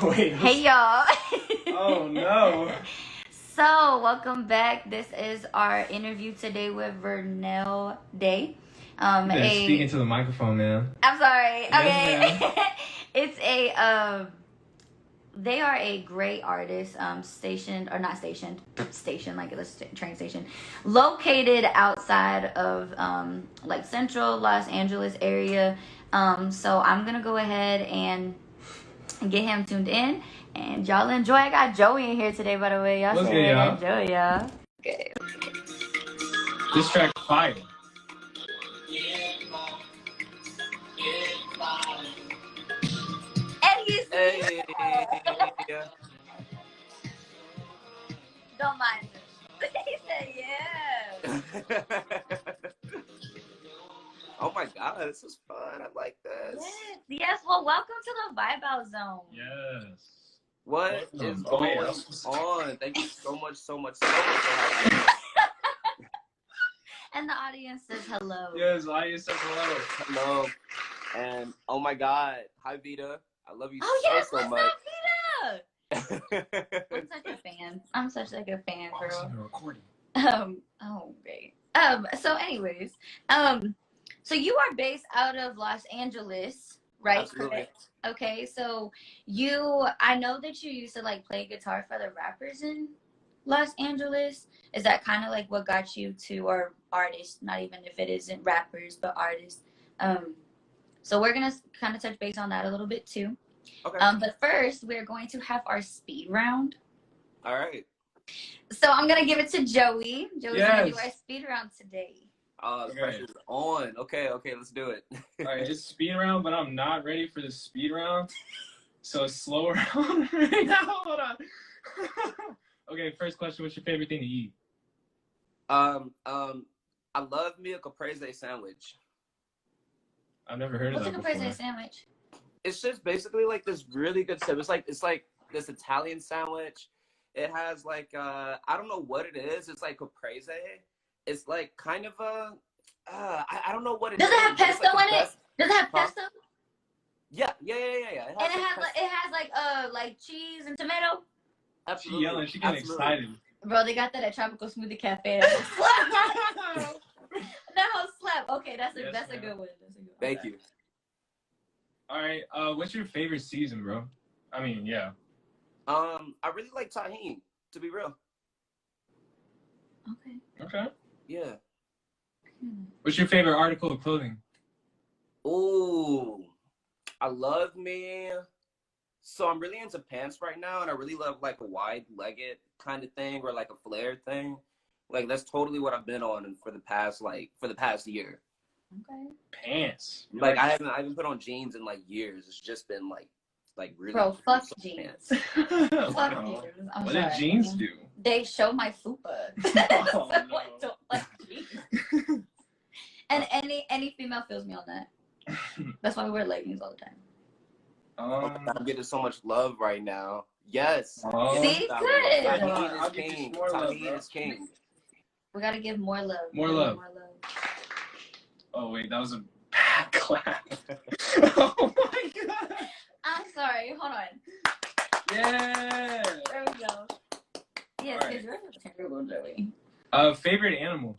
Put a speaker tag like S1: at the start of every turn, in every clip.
S1: Wait.
S2: Hey y'all.
S1: Oh no.
S2: So welcome back. This is our interview today with Vernell Daye.
S1: Speaking to the microphone, man.
S2: I'm sorry.
S1: Yes,
S2: Okay. It's a they are a great artist, stationed like a train station, located outside of like central Los Angeles area. So I'm gonna go ahead and get him tuned in, and y'all enjoy. I got Joey in here today, by the way. Y'all say
S1: y'all.
S2: Joey, y'all. Okay.
S1: This track fire.
S2: And he's
S3: Hey.
S2: don't mind him. He said, yeah.
S3: Oh my god, this is fun. I like this.
S2: Yes. Well, welcome to the Vibe Out Zone.
S1: Yes.
S3: What is going on? Thank you so much for having me.
S2: And the audience says hello.
S1: Yes, the audience says hello.
S3: Hello. And oh my god, hi Vita. I love you so much.
S2: Up, Vita? I'm such a fan. I'm such like a fan, girl.
S1: Recording.
S2: Oh great. So anyways, so you are based out of Los Angeles, right?
S3: Absolutely.
S2: Correct? Okay, so I know that you used to like play guitar for the rappers in Los Angeles. Is that kind of like what got you to, or artists, not even if it isn't rappers, but artists? So we're gonna kind of touch base on that a little bit too.
S3: Okay.
S2: But first, we're going to have our speed round.
S3: All right.
S2: So I'm gonna give it to Joey. Joey's gonna do our speed round today.
S3: The pressure's on. Okay, let's do it.
S1: All right, it's speed round, but I'm not ready for the speed round. So slow round right now. Hold on. Okay, first question: what's your favorite thing to eat?
S3: I love me a caprese sandwich.
S1: I've never heard of that before.
S2: What's a caprese sandwich?
S3: It's just basically like this really good stuff. It's like this Italian sandwich. It has like I don't know what it is. It's like caprese. It's like kind of a I don't know what it is.
S2: Does it have pesto
S3: like
S2: in it? Does it have pesto?
S3: Yeah.
S2: It has like cheese and tomato.
S3: Absolutely.
S1: She yelling. She getting excited.
S2: Bro, they got that at Tropical Smoothie Cafe. That whole slap. Okay, that's a good one. That's a good one.
S3: Thank you.
S1: All right. What's your favorite season, bro? I mean, yeah.
S3: I really like tahini, to be real.
S1: Okay.
S3: Yeah.
S1: What's your favorite article of clothing?
S3: Ooh, I love me. So I'm really into pants right now, and I really love like a wide-legged kind of thing, or like a flared thing. Like that's totally what I've been on for the past year.
S2: Okay.
S1: Pants.
S3: Like I haven't put on jeans in like years. It's just been like really.
S2: Bro, fuck jeans.
S1: Fuck
S2: jeans.
S1: What did jeans do?
S2: They show my fupa.
S1: Oh,
S2: I don't like jeans. And any female feels me on that. That's why we wear leggings all the time.
S3: I'm getting so much love right now. Yes.
S2: See, good.
S3: Tahini is king.
S2: We gotta give more love.
S1: More love. Oh wait, that was a bad clap. Oh my god.
S2: I'm sorry. Hold on.
S1: Yeah.
S2: There we go. Yes, because you're terrible, Joey.
S1: Favorite animal?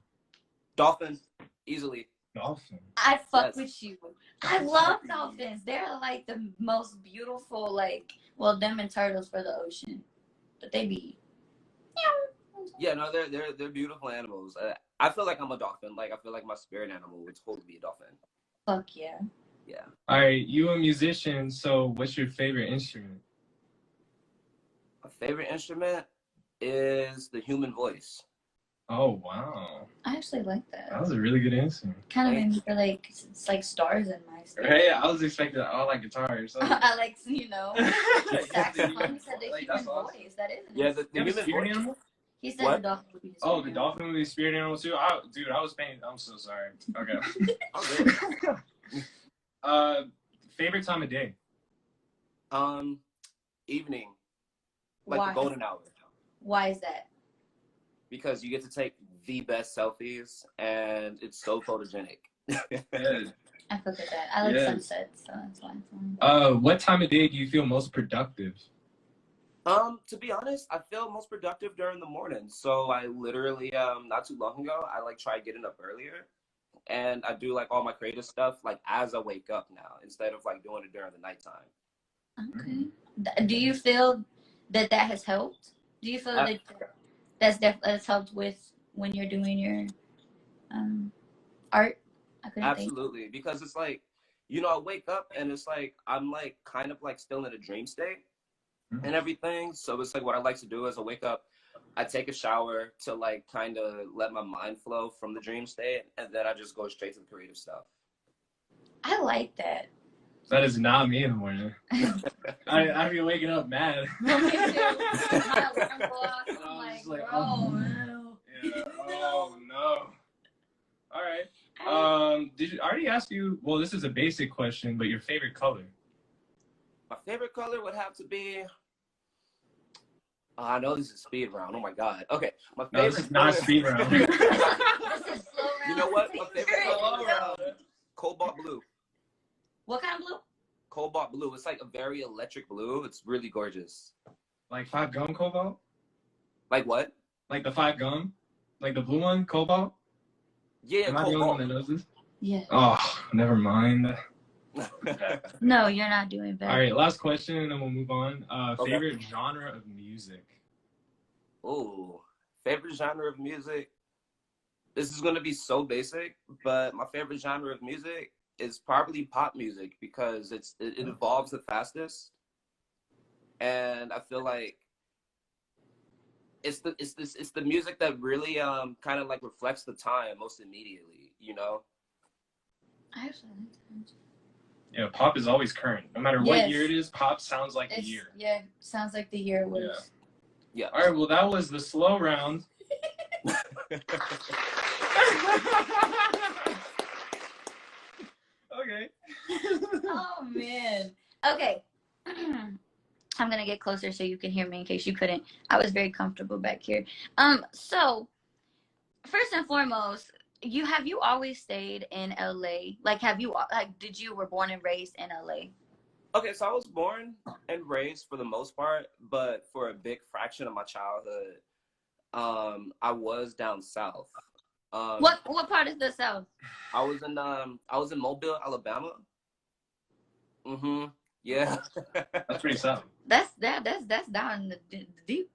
S3: Dolphin, easily.
S1: Dolphin.
S2: I fuck with you. I love dolphins. They're like the most beautiful, like, well, them and turtles for the ocean, but they be.
S3: Yeah, no, they're beautiful animals. I feel like I'm a dolphin. Like I feel like my spirit animal would totally be a dolphin.
S2: Fuck yeah.
S3: Yeah.
S1: All right, you a musician, so what's your favorite instrument?
S3: My favorite instrument is the human voice.
S1: Oh wow.
S2: I actually like that.
S1: That was a really good answer.
S2: Kind of made me feel like it's like stars in my spirit.
S1: Hey, I was expecting all like guitars.
S2: I like, saxophone. He said the human voice. That is.
S3: Yeah, the human
S1: spirit
S3: voice.
S1: Animal?
S2: He said the dolphin would be the spirit
S1: the dolphin would be the spirit animal too? I was paying. I'm so sorry. Okay. Favorite time of day?
S3: Evening. Like
S2: Why?
S3: the golden hour.
S2: Why is that?
S3: Because you get to take the best selfies, and it's so photogenic.
S2: I fuck with that. I like sunsets, so that's why.
S1: What time of day do you feel most productive?
S3: To be honest, I feel most productive during the morning. So I literally, not too long ago, I like tried getting up earlier, and I do like all my creative stuff like as I wake up now, instead of like doing it during the nighttime.
S2: Okay. Do you feel that that has helped? Do you feel that that's helped with when you're doing your art? I couldn't think.
S3: Absolutely, because it's like, you know, I wake up and it's like I'm like kind of like still in a dream state and everything. So it's like what I like to do is I wake up, I take a shower to like kind of let my mind flow from the dream state, and then I just go straight to the creative stuff.
S2: I like that.
S1: That is not me in the morning. I'd be waking up mad.
S2: My alarm go off, I'm like, bro, no.
S1: Yeah. Oh no. All right. I already ask you? Well, this is a basic question, but your favorite color?
S3: My favorite color would have to be. I know this is speed round. Oh my god. Okay, my favorite.
S1: No, this is not speed round.
S2: This is slow round.
S3: You know what? My favorite color is cobalt blue.
S2: What kind of blue?
S3: Cobalt blue. It's like a very electric blue. It's really gorgeous.
S1: Like 5 gum cobalt?
S3: Like what?
S1: Like the 5 gum? Like the blue one, cobalt?
S3: Yeah,
S1: Am I the only one that knows this?
S2: Yeah.
S1: Oh, never mind.
S2: No, you're not doing bad.
S1: All right, last question, and then we'll move on.
S3: Okay.
S1: Favorite genre of music?
S3: Oh, favorite genre of music? This is going to be so basic, but my favorite genre of music is probably pop music because it evolves the fastest, and I feel like it's the music that really kind of like reflects the time most immediately, you know.
S2: I actually like that.
S1: Yeah, pop is always current. No matter what year it is, pop sounds like the year.
S2: Yeah, sounds like the year it was.
S3: Yeah.
S1: All right, well, that was the slow round. Okay.
S2: Oh, man. Okay. I'm going to get closer so you can hear me in case you couldn't. I was very comfortable back here. So, first and foremost, have you always stayed in LA? Like, were born and raised in LA?
S3: Okay, so I was born and raised for the most part, but for a big fraction of my childhood, I was down south.
S2: What part of the South?
S3: I was in Mobile, Alabama. Yeah.
S1: That's pretty south.
S2: That's down in the deep.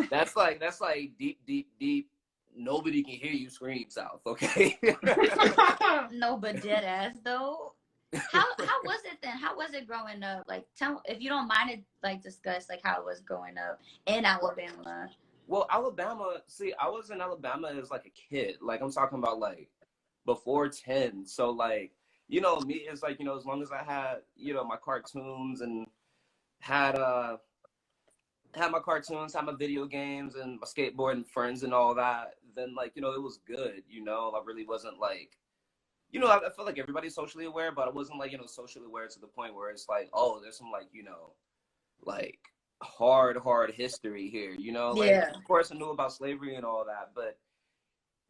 S3: That's like deep. Nobody can hear you scream south, okay?
S2: No, but dead ass though. How was it then? How was it growing up? Like, tell if you don't mind it, like discuss like how it was growing up in Alabama.
S3: Well, Alabama. See, I was in Alabama as like a kid. Like I'm talking about like before 10. So like, you know, me is like, you know, as long as I had, you know, my cartoons and had my cartoons, had my video games and my skateboard and friends and all that, then like, you know, it was good. You know, I really wasn't like, you know, I felt like everybody's socially aware, but I wasn't like, you know, socially aware to the point where it's like, oh, there's some like, you know, like hard history here, you know? Like,
S2: yeah.
S3: Of course I knew about slavery and all that, but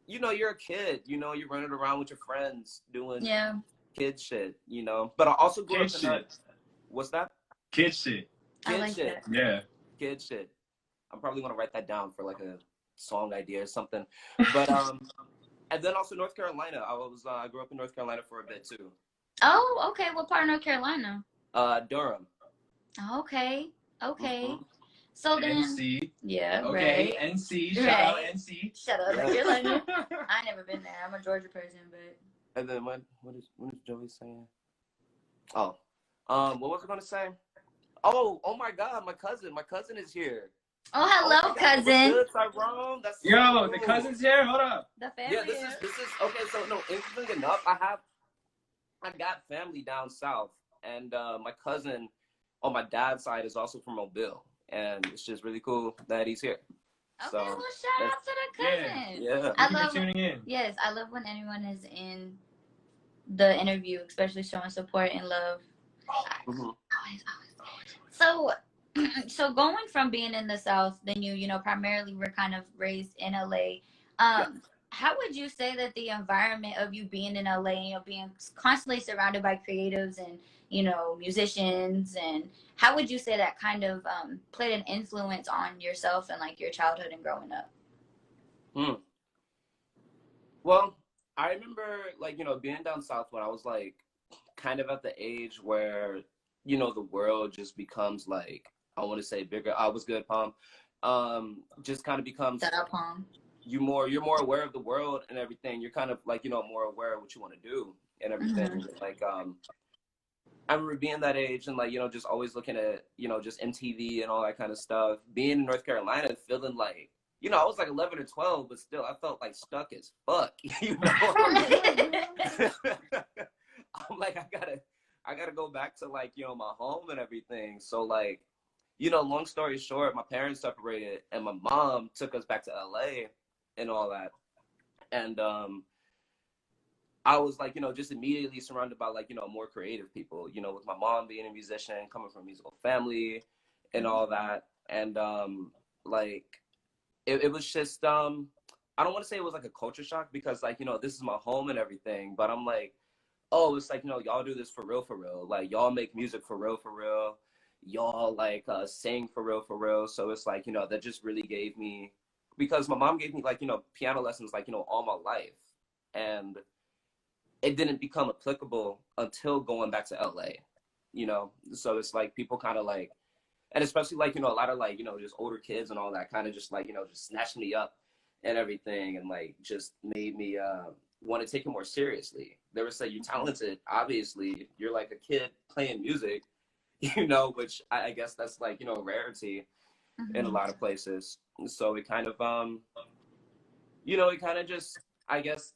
S3: you know, you're a kid, you know, you're running around with your friends doing kid shit, you know? But I also grew up in what's that?
S1: Kid shit.
S3: Kid
S2: I like
S3: shit.
S2: that.
S1: Yeah.
S3: Kid shit. I'm probably gonna write that down for like a song idea or something. But and then also North Carolina. I grew up in North Carolina for a bit too.
S2: Oh, okay. What part of North Carolina?
S3: Durham.
S2: Okay. So then,
S1: NC.
S2: yeah,
S1: Okay,
S2: right.
S1: NC. Shout out NC.
S2: Shut up.
S3: Yeah.
S2: North Carolina. I ain't never been there. I'm a Georgia person, but.
S3: And then what is Joey saying? Oh, what was I gonna say? Oh my God, my cousin is here.
S2: Oh, hello, cousin.
S3: What's good, Tyrone? That's so
S1: Yo,
S3: cool.
S1: The cousin's here. Hold up.
S2: The family.
S3: Yeah, this is okay. So no, interesting enough, I got family down south, and my cousin on my dad's side is also from Mobile, and it's just really cool that he's here.
S2: Okay,
S3: So,
S2: well, shout out to the cousin.
S3: Yeah.
S2: I
S1: Thank you
S2: love
S1: for tuning in.
S2: Yes, I love when anyone is in the interview, especially showing support and love. Always. So going from being in the South, then you know, primarily were kind of raised in LA. how would you say that the environment of you being in LA and, you know, being constantly surrounded by creatives and, you know, musicians, and how would you say that kind of played an influence on yourself and like your childhood and growing up?
S3: Well, I remember like, you know, being down south when I was like kind of at the age where, you know, the world just becomes like, I want to say bigger. I was good, Palm. Just kind of becomes
S2: Shout out, Palm.
S3: you're more aware of the world and everything. You're kind of like, you know, more aware of what you want to do and everything.
S2: Mm-hmm.
S3: Like I remember being that age and like, you know, just always looking at, you know, just MTV and all that kind of stuff. Being in North Carolina, feeling like, you know, I was like 11 or 12, but still I felt like stuck as fuck. You know, I'm like, I gotta go back to like, you know, my home and everything. So like, you know, long story short, my parents separated and my mom took us back to LA and all that. And I was like, you know, just immediately surrounded by like, you know, more creative people, you know, with my mom being a musician, coming from a musical family and all that. And like, it was just, I don't want to say it was like a culture shock because like, you know, this is my home and everything, but I'm like, oh, it's like, you know, y'all do this for real, for real. Like y'all make music for real, for real. Y'all like sing for real, for real. So it's like, you know, that just really gave me, because my mom gave me like, you know, piano lessons, like, you know, all my life. And it didn't become applicable until going back to LA, you know? So it's like people kind of like, and especially like, you know, a lot of like, you know, just older kids and all that kind of just like, you know, just snatched me up and everything and like just made me want to take it more seriously. They would say, you're talented, obviously. You're like a kid playing music, you know, which I guess that's like, you know, a rarity in a lot of places. So it kind of, you know, it kind of just, I guess,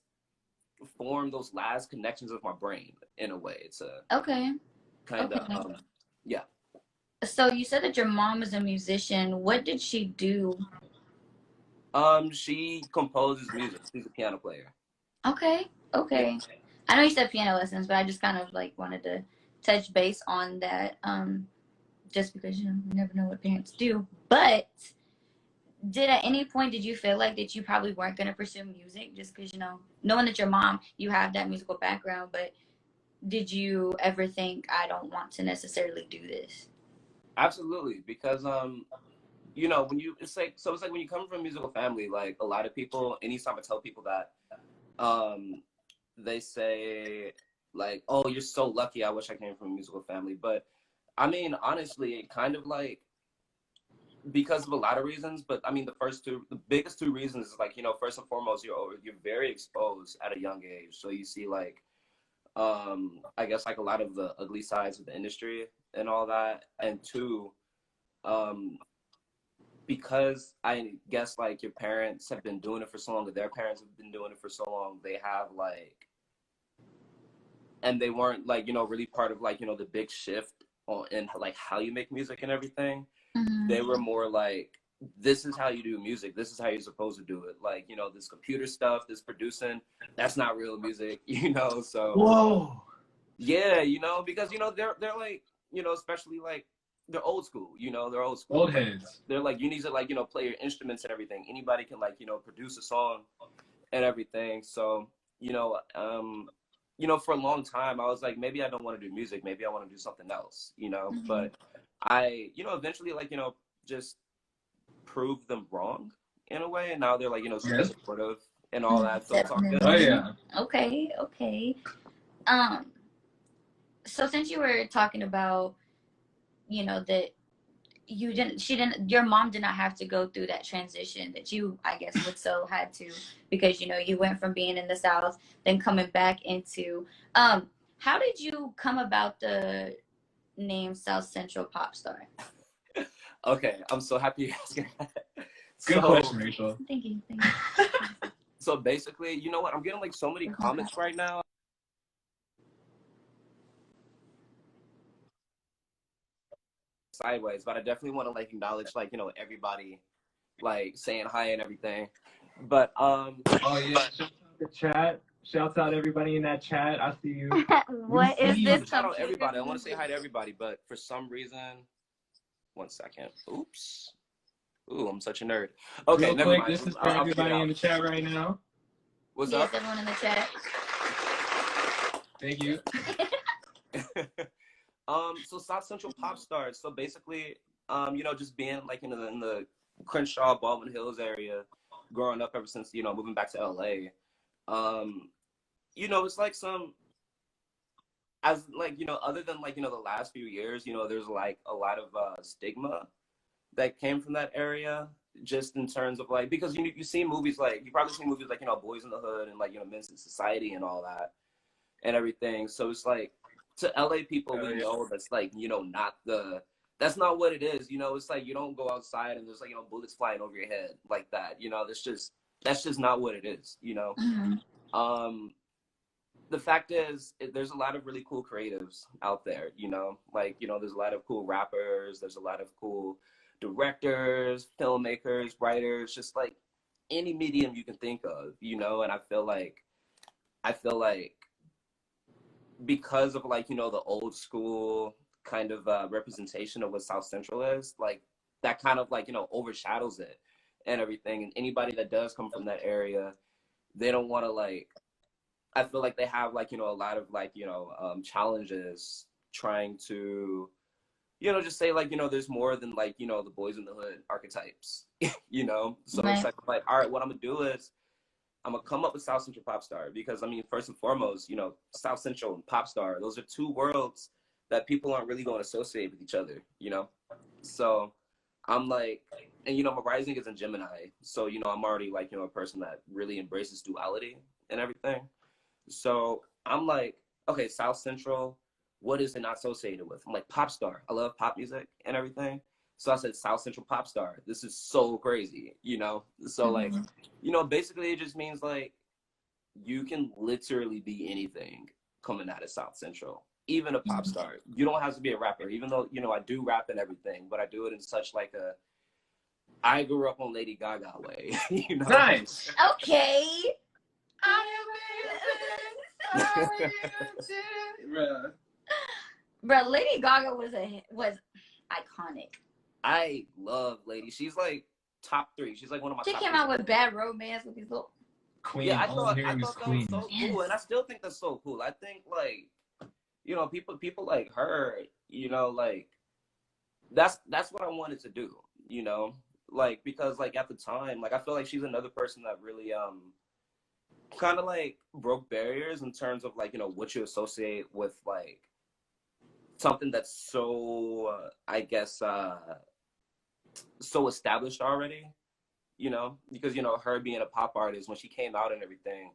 S3: formed those last connections of my brain in a way. It's a
S2: Okay.
S3: kind of, yeah.
S2: So you said that your mom is a musician. What did she do?
S3: She composes music. She's a piano player.
S2: Okay. Okay.
S3: Yeah.
S2: I know you said piano lessons, but I just kind of like wanted to touch base on that. Just because, you know, you never know what parents do. But did at any point did you feel like that you probably weren't going to pursue music just because, you know, knowing that your mom, you have that musical background, but did you ever think I don't want to necessarily do this?
S3: Absolutely, because you know, when you it's like when you come from a musical family, like a lot of people, anytime I tell people that, they say like, oh, you're so lucky, I wish I came from a musical family. But I mean, honestly, it kind of like, because of a lot of reasons, but I mean the biggest two reasons is like, you know, first and foremost, you're very exposed at a young age. So you see like I guess like a lot of the ugly sides of the industry and all that. And two, because I guess like your parents have been doing it for so long, or their parents have been doing it for so long, they have like, and they weren't like, you know, really part of like, you know, the big shift on in like how you make music and everything. They were more like, this is how you do music. This is how you're supposed to do it. Like, you know, this computer stuff, this producing, that's not real music, you know? So,
S1: whoa.
S3: Yeah, you know, because, you know, they're like, you know, especially like, they're old school, you know, they're old school.
S1: Old heads.
S3: They're like, you need to like, you know, play your instruments and everything. Anybody can like, you know, produce a song and everything. So, you know, for a long time, I was like, maybe I don't want to do music. Maybe I want to do something else, you know? But I, you know, eventually like, you know, just proved them wrong in a way. And now they're like, you know, super supportive and all that. So it's all good.
S1: Oh, yeah.
S2: Okay. So since you were talking about, you know, that your mom did not have to go through that transition that you, I guess, would so had to, because, you know, you went from being in the South, then coming back into, how did you come about the name South Central Pop Star?
S3: Okay, I'm so happy you're asking that.
S1: Good question, Rachel.
S2: Thank you.
S3: So basically, you know what? I'm getting like so many comments right now. Sideways, but I definitely want to like acknowledge like, you know, everybody like saying hi and everything. But
S1: oh yeah, shout out the chat. Shouts out everybody in that chat. I see you.
S2: What is this?
S3: Shout out everybody. I want to say hi to everybody, but for some reason, 1 second. Oops. Ooh, I'm such a nerd. Okay,
S1: real
S3: never
S1: quick,
S3: mind.
S1: this is for everybody in the chat right now.
S3: What's
S2: yes,
S3: up?
S2: everyone in the chat.
S1: Thank you.
S3: So South Central pop stars. So basically, you know, just being like in the Crenshaw, Baldwin Hills area, growing up ever since, you know, moving back to LA. You know, it's like as like, you know, other than like, you know, the last few years, you know, there's like a lot of stigma that came from that area, just in terms of like, because you see movies like, you probably seen movies like, you know, Boys in the Hood and like, you know, Men's in Society and all that and everything. So it's like, to LA people, we know that's like, you know, that's not what it is. You know, it's like, you don't go outside and there's like, you know, bullets flying over your head like that. You know, that's just not what it is, you know? The fact is, there's a lot of really cool creatives out there, you know, like, you know, there's a lot of cool rappers, there's a lot of cool directors, filmmakers, writers, just like any medium you can think of, you know. And I feel like because of like, you know, the old school kind of representation of what South Central is, like that kind of like, you know, overshadows it and everything. And anybody that does come from that area, they don't want to like, I feel like they have like, you know, a lot of like, you know, challenges trying to, you know, just say like, you know, there's more than like, you know, the Boys in the Hood archetypes, you know? So
S2: Right.
S3: It's like, all right, what I'm gonna do is I'm gonna come up with South Central pop star, because I mean, first and foremost, you know, South Central and pop star, those are two worlds that people aren't really going to associate with each other, you know? So I'm like, and you know, my rising is in Gemini. So, you know, I'm already like, you know, a person that really embraces duality and everything. So I'm like, okay, South Central, what is it not associated with? I'm like, pop star. I love pop music and everything. So I said, South Central pop star. This is so crazy, you know? So like, you know, basically it just means like, you can literally be anything coming out of South Central, even a pop star. You don't have to be a rapper, even though, you know, I do rap and everything, but I do it in such like I grew up on Lady Gaga way, you know?
S1: Nice.
S2: Okay. Bro, Lady Gaga was iconic.
S3: I love Lady. She's like top 3. She's like one of my
S2: She
S3: top
S2: came
S3: 3.
S2: out with Bad Romance with these little.
S1: Queen.
S3: Yeah, I
S1: All I'm
S3: thought
S1: hearing is
S3: that
S1: Queen.
S3: was so cool, and I still think that's so cool. I think like, you know, people like her, you know, like that's what I wanted to do, you know, like, because like at the time, like I feel like she's another person that really kind of like broke barriers in terms of like, you know, what you associate with like something that's so I guess so established already, you know, because, you know, her being a pop artist, when she came out and everything,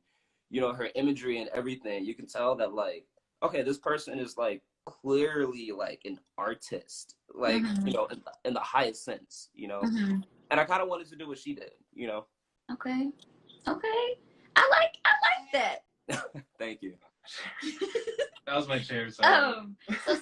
S3: you know, her imagery and everything, you can tell that like, okay, this person is like clearly like an artist, like, you know, in the highest sense, you know. And I kind of wanted to do what she did, you know.
S2: Okay. I like that.
S3: Thank you.
S1: That was my favorite
S2: So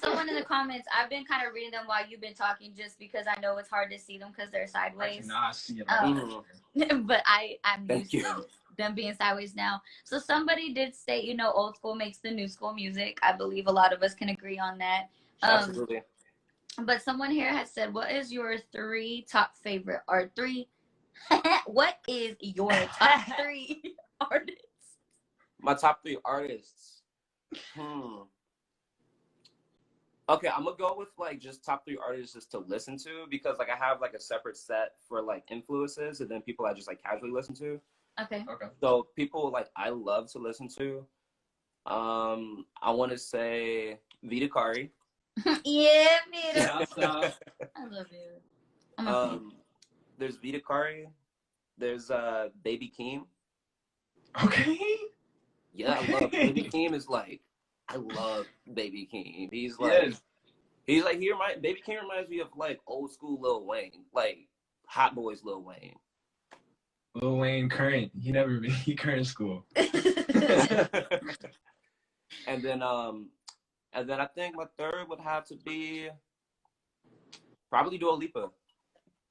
S2: someone in the comments, I've been kind of reading them while you've been talking, just because I know it's hard to see them because they're sideways.
S1: I cannot see it.
S2: But I'm used to them being sideways now. So somebody did state, you know, old school makes the new school music. I believe a lot of us can agree on that.
S3: Absolutely.
S2: But someone here has said, what is your 3 top favorite or 3? What is your top 3 artists?
S3: My top 3 artists. Okay, I'm gonna go with like just top 3 artists just to listen to, because like I have like a separate set for like influences and then people I just like casually listen to.
S2: Okay.
S3: So people like I love to listen to. I want to say Vita Kari.
S2: Yeah, Vita.
S1: I
S2: love Vita.
S3: There's Vita Kari. There's Baby Keem.
S1: Okay.
S3: Yeah, I love Baby Keem. Is like, I love Baby Keem. He's like, Baby Keem reminds me of like old school Lil Wayne, like Hot Boys Lil Wayne.
S1: Lil Wayne current. He current school.
S3: And then I think my 3rd would have to be probably Dua Lipa.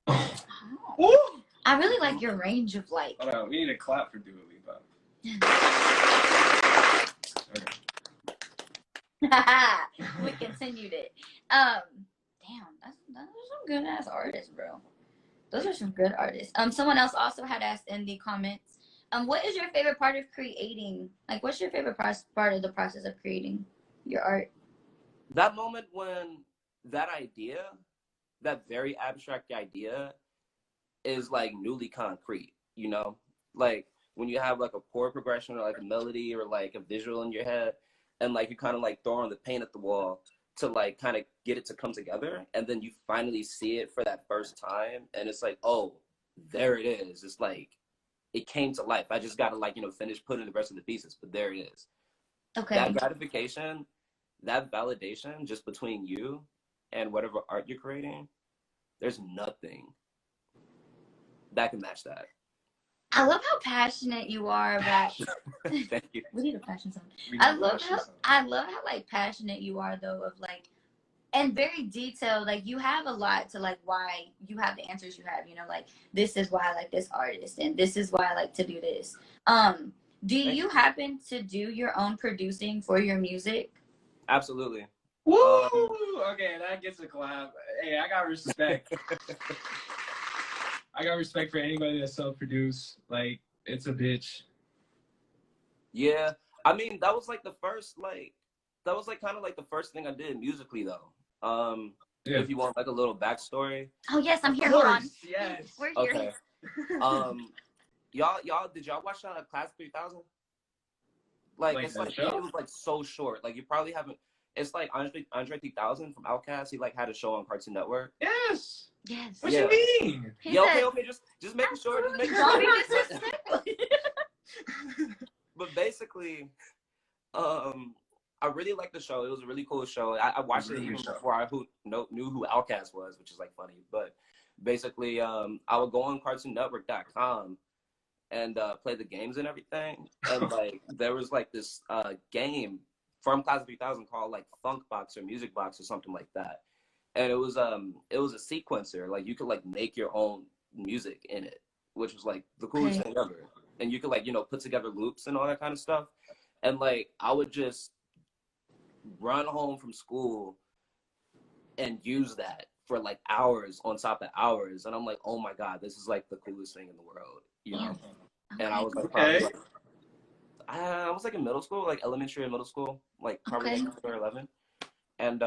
S2: Oh. I really like your range of like.
S1: Hold on, we need a clap for Dua Lipa.
S2: We continued it. Damn, those are some good ass artists, bro. Those are some good artists. Someone else also had asked in the comments, What is your favorite part of creating? Like, what's your favorite part of the process of creating your art?
S3: That moment when that idea, that very abstract idea, is like newly concrete, you know? Like when you have like a chord progression or like a melody or like a visual in your head, and like you kind of like throwing the paint at the wall to like kind of get it to come together, and then you finally see it for that first time, and it's like, oh, there it is. It's like it came to life. I just got to like, you know, finish putting the rest of the pieces, but there it is.
S2: Okay.
S3: That gratification, that validation just between you and whatever art you're creating, there's nothing that can match that.
S2: I love how passionate you are about.
S3: Thank you.
S2: We need a passion song. I love how like passionate you are though of like, and very detailed. Like you have a lot to like why you have the answers you have. You know, like this is why I like this artist, and this is why I like to do this. Do you happen to do your own producing for your music?
S3: Absolutely.
S1: Woo! Okay, that gets a clap. Hey, I got respect. I got respect for anybody that self-produce. Like, it's a bitch.
S3: Yeah, I mean, that was like the first, like, that was like kind of like the first thing I did musically, though.
S1: Yeah.
S3: If you want like a little backstory.
S2: Oh yes, I'm here.
S1: Of course,
S2: Hold on.
S1: yes.
S2: We're here.
S3: Okay. Did y'all watch Class 3000? Like it's like it was like so short. Like you probably haven't. It's like Andre 3000 from Outkast. He like had a show on Cartoon Network.
S2: Yes.
S1: What you mean?
S3: Yeah, okay. Just making sure. Just making sure. But basically, I really liked the show. It was a really cool show. I watched it even before I knew who Outkast was, which is like funny. But basically, I would go on CartoonNetwork.com and play the games and everything. And like there was like this game from Class 3000 called like Funk Box or Music Box or something like that. And it was a sequencer. Like you could like make your own music in it, which was like the coolest thing ever. And you could like, you know, put together loops and all that kind of stuff. And like I would just run home from school and use that for like hours on top of hours. And I'm like, oh my God, this is like the coolest thing in the world, you know? And I was like, probably like, I was like in middle school, like elementary and middle school, like probably like 10 or 11. And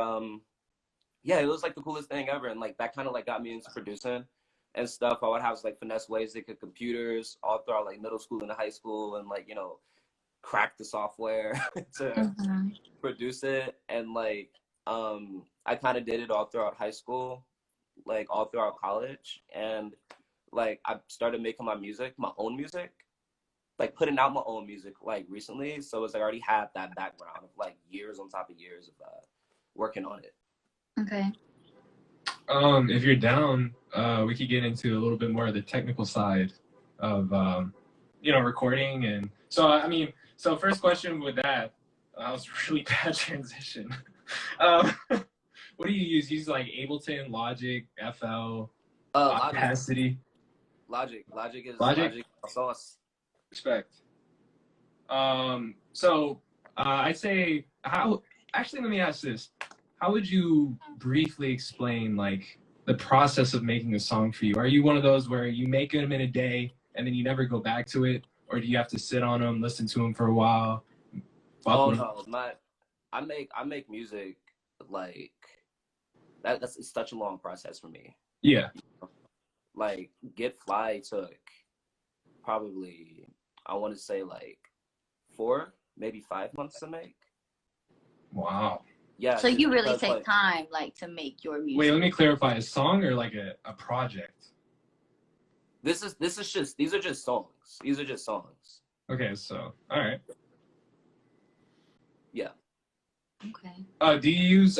S3: yeah, it was like the coolest thing ever. And like that kind of like got me into producing and stuff. I would have like finesse ways to get computers all throughout like middle school and high school, and like, you know, crack the software to produce it. And like I kind of did it all throughout high school, like all throughout college. And like I started making my own music, like putting out my own music like recently. So it's like I already had that background of like years on top of years of working on it.
S2: Okay.
S1: If you're down, we could get into a little bit more of the technical side of you know, recording. And so I mean, so first question with that was a really bad transition. What do you use? You use like Ableton, Logic, FL, Audacity?
S3: Logic is sauce.
S1: Respect. So I'd say actually, let me ask this. How would you briefly explain like the process of making a song for you? Are you one of those where you make them in a day and then you never go back to it? Or do you have to sit on them, listen to them for a while?
S3: No, I make music like it's such a long process for me.
S1: Yeah.
S3: Like Get Fly took probably, I want to say like 4, maybe 5 months to make.
S1: Wow.
S3: Yeah.
S2: So you really take time like to make your music.
S1: Wait, let me clarify. A song or like a project?
S3: These are just songs. These are just songs.
S1: Okay, so all right.
S3: Yeah.
S2: Okay.
S1: Do you use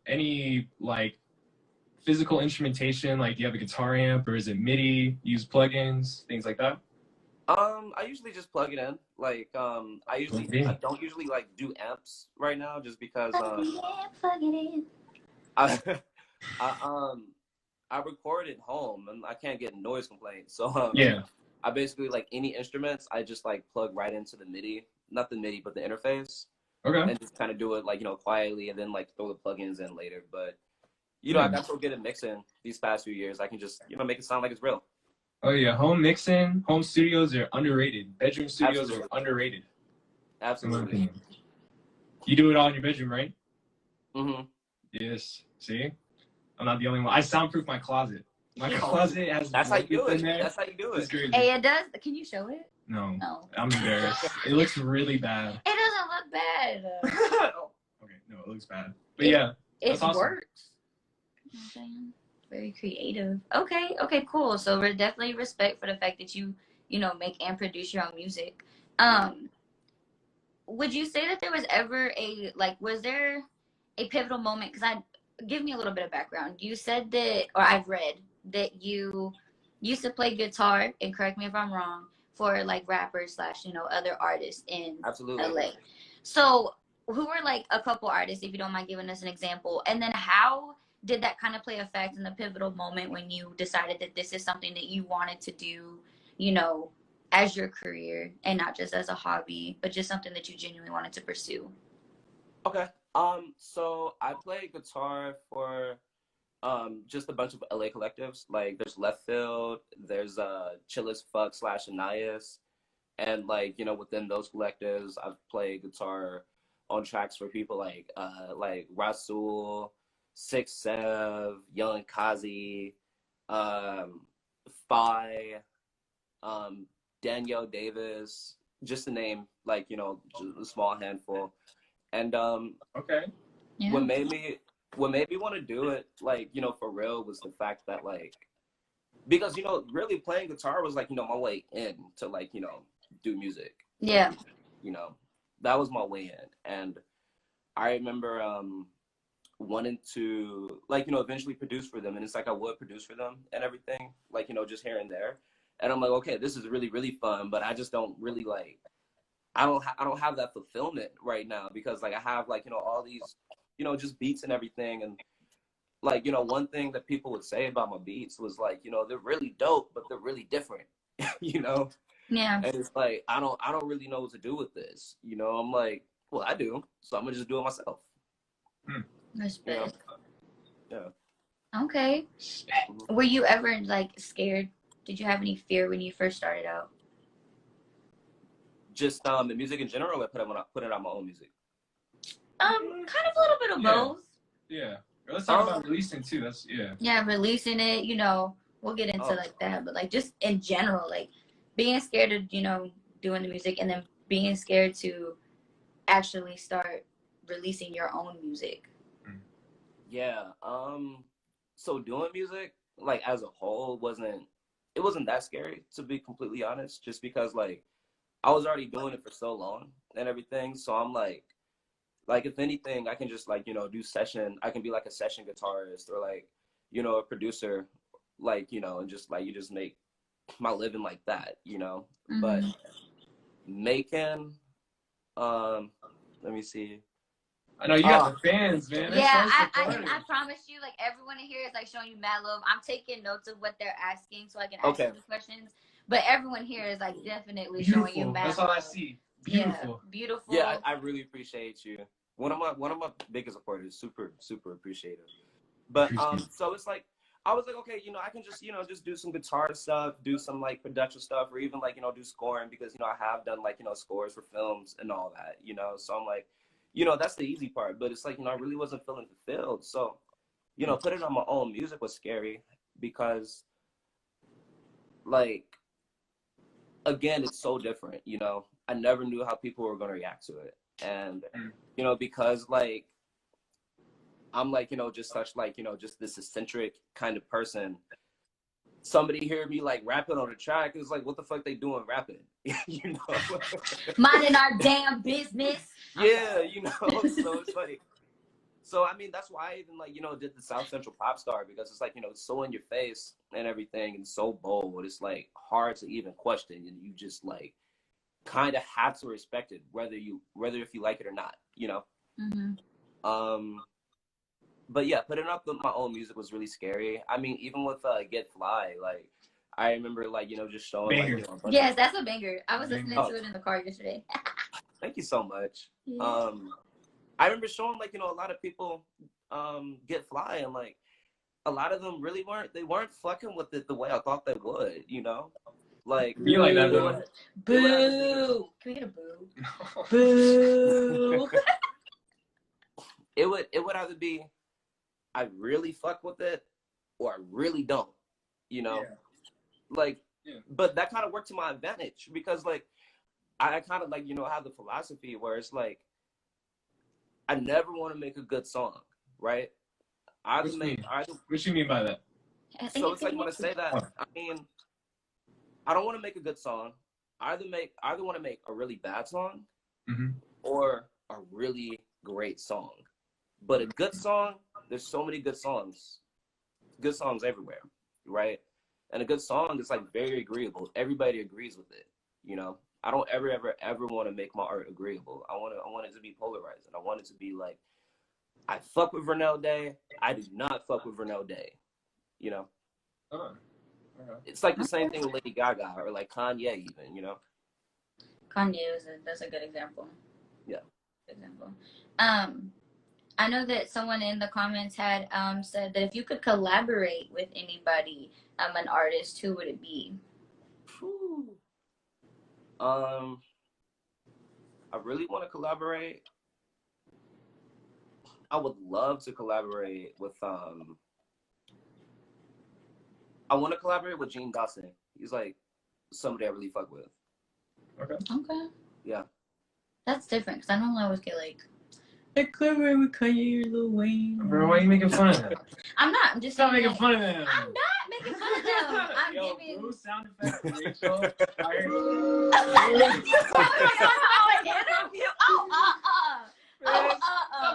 S1: any like physical instrumentation? Like, do you have a guitar amp, or is it MIDI? Use plugins, things like that?
S3: I usually just plug it in. Like, I don't usually like do amps right now, just because
S2: plug it in.
S3: I record at home and I can't get noise complaints. So
S1: yeah.
S3: I basically like any instruments, I just like plug right into the MIDI, not the MIDI, but the interface.
S1: Okay.
S3: And just kind of do it like, you know, quietly, and then like throw the plugins in later. But you know, I got so good at mixing these past few years, I can just, you know, make it sound like it's real.
S1: Oh yeah, home mixing, home studios are underrated. Bedroom studios
S3: Absolutely.
S1: are underrated. In my
S3: Absolutely.
S1: opinion. You do it all in your bedroom, right?
S3: Mm-hmm.
S1: Yes. See? I'm not the only one. I soundproof my closet. My closet has
S3: That's how you do
S1: blankets in
S3: it.
S1: there.
S3: That's how you do
S1: It's
S3: it.
S1: crazy.
S2: Hey, it does. Can you show it?
S1: No.
S2: No.
S1: I'm embarrassed. It looks really bad.
S2: It doesn't look bad.
S1: Okay, no, it looks bad. But yeah,
S2: It
S1: that's awesome.
S2: works. You know what I'm saying? Very creative. Okay, cool. So we're definitely respect for the fact that you know, make and produce your own music. Would you say that there was ever was there a pivotal moment? Because give me a little bit of background. You said that, or I've read that you used to play guitar, and correct me if I'm wrong, for like rappers slash, you know, other artists in
S3: Absolutely.
S2: LA. So who were like a couple artists, if you don't mind giving us an example? And then how did that kind of play a fact in the pivotal moment when you decided that this is something that you wanted to do, you know, as your career and not just as a hobby, but just something that you genuinely wanted to pursue?
S3: Okay. So I play guitar for just a bunch of LA collectives. Like there's Left Field, there's Chill as Fuck / Anais. And like, you know, within those collectives, I've played guitar on tracks for people like Rasul, Six Sev, Young Kazi, Phi, Danielle Davis, just to name like, you know, just a small handful. And
S1: Okay.
S2: Yeah.
S3: what made me want to do it, like, you know, for real, was the fact that like, because, you know, really playing guitar was like, you know, my way in to like, you know, do music.
S2: Yeah.
S3: You know, that was my way in. And I remember wanting to like, you know, eventually produce for them. And it's like I would produce for them and everything, like, you know, just here and there. And I'm like, okay, this is really, really fun, but I just don't really like, I don't have that fulfillment right now, because like I have like, you know, all these, you know, just beats and everything. And like, you know, one thing that people would say about my beats was like, you know, they're really dope, but they're really different, you know?
S2: Yeah.
S3: And it's like, I don't really know what to do with this. You know, I'm like, well, I do. So I'm gonna just do it myself.
S2: Respect.
S3: You know? Yeah.
S2: Okay. Were you ever like scared? Did you have any fear when you first started out?
S3: Just the music in general, I put it on my own music.
S2: Kind of a little bit of both.
S1: Yeah. Let's talk about releasing too. That's
S2: Yeah, releasing it, you know, we'll get into like that, but like just in general, like being scared of, you know, doing the music, and then being scared to actually start releasing your own music.
S3: Yeah. So doing music, like as a whole, wasn't that scary, to be completely honest, just because like I was already doing it for so long and everything. So I'm like if anything, I can just like, you know, I can be like a session guitarist or like, you know, a producer, like, you know, and just like, you just make my living like that, you know. But making, let me see.
S1: I know you got the fans, man.
S2: Yeah, I promise you, like everyone in here is like showing you mad love. I'm taking notes of what they're asking so I can ask you the questions. But everyone here is like definitely showing you mad love.
S1: That's all I see. Beautiful.
S2: Yeah, beautiful.
S3: Yeah, I really appreciate you. One of my biggest supporters, super appreciative. But so it's like I was like, okay, you know, I can just, you know, just do some guitar stuff, do some like production stuff, or even like, you know, do scoring, because, you know, I have done like, you know, scores for films and all that, you know. So I'm like, you know, that's the easy part. But it's like, you know, I really wasn't feeling fulfilled. So, you know, putting on my own music was scary, because like, again, it's so different, you know. I never knew how people were going to react to it. And, you know, because like, I'm like, you know, just such like, you know, just this eccentric kind of person. Somebody hear me like rapping on a track, is like, what the fuck they doing rapping? You know?
S2: Minding our damn business.
S3: Yeah, you know, so it's like, so I mean, that's why I even like, you know, did the South Central Pop Star, because it's like, you know, it's so in your face and everything, and so bold. It's like hard to even question, and you just like kind of have to respect it, whether if you like it or not, you know. But yeah, putting up my own music was really scary. I mean, even with Get Fly, like I remember like, you know, just showing like, you know,
S2: yes, that's a banger. I was listening to it in the car yesterday.
S3: Thank you so much.
S2: Yeah.
S3: I remember showing like, you know, a lot of people Get Fly, and like a lot of them really weren't fucking with it the way I thought they would, you know? Like,
S1: You like that,
S3: it
S1: though.
S2: Boo! Can we get a boo? Boo!
S3: it would either be I really fuck with it or I really don't, you know?
S1: Yeah.
S3: Like,
S1: yeah.
S3: But that kind of worked to my advantage because, like, I kind of, like, you know, have the philosophy where it's like, I never want to make a good song, right?
S1: What you mean by that?
S3: So it's like when I say that, I mean, I don't want to make a good song. I either want to make a really bad song or a really great song. But a good song, there's so many good songs everywhere, right? And a good song is like very agreeable. Everybody agrees with it, you know. I don't ever want to make my art agreeable. I want it to be polarizing. I want it to be like, I fuck with Vernell Daye. I do not fuck with Vernell Daye, you know. It's like the same thing with Lady Gaga or like Kanye, even, you know.
S2: Kanye that's a good example.
S3: Yeah.
S2: Example. I know that someone in the comments had said that if you could collaborate with anybody, an artist, who would it be?
S3: Whew. I really want to collaborate. I would love to collaborate with I want to collaborate with Gene Dawson. He's like somebody I really fuck with.
S2: Okay.
S3: Yeah.
S2: That's different because I normally always get like, I collaborate with Kanye or Lil Wayne.
S1: Bro, why are you making fun of them?
S2: I'm not. I'm just
S1: Stop
S2: saying
S1: making fun of them.
S2: I'm not making fun of them. I'm giving.
S1: Blue sound effects, Rachel. Stop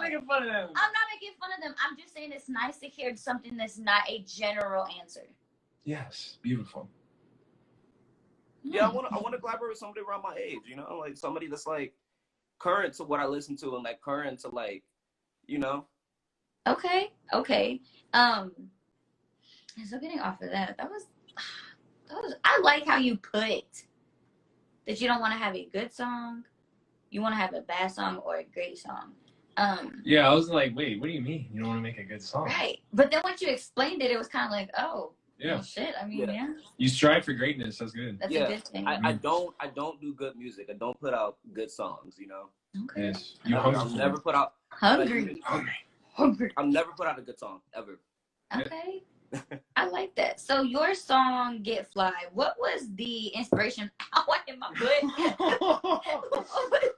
S1: making fun of them.
S2: I'm not making fun of them. I'm just saying it's nice to hear something that's not a general answer.
S1: Yes, beautiful.
S3: Yeah, I want to collaborate with somebody around my age, you know, like somebody that's like current to what I listen to and like current to like, you know.
S2: Okay. So getting off of that was I like how you put that you don't want to have a good song, you want to have a bad song or a great song.
S1: Yeah, I was like, wait, what do you mean? You don't want to make a good song?
S2: Right. But then once you explained it, it was kind of like, oh,
S1: yeah.
S2: Well, shit. I mean, yeah.
S1: You strive for greatness. That's good.
S2: That's a good thing.
S3: I don't do good music. I don't put out good songs, you know.
S2: Okay.
S1: Yes.
S3: I'll never put out
S2: hungry.
S3: I'll never put out a good song ever.
S2: Okay. I like that. So your song "Get Fly," what was the inspiration? Oh, I hit my butt.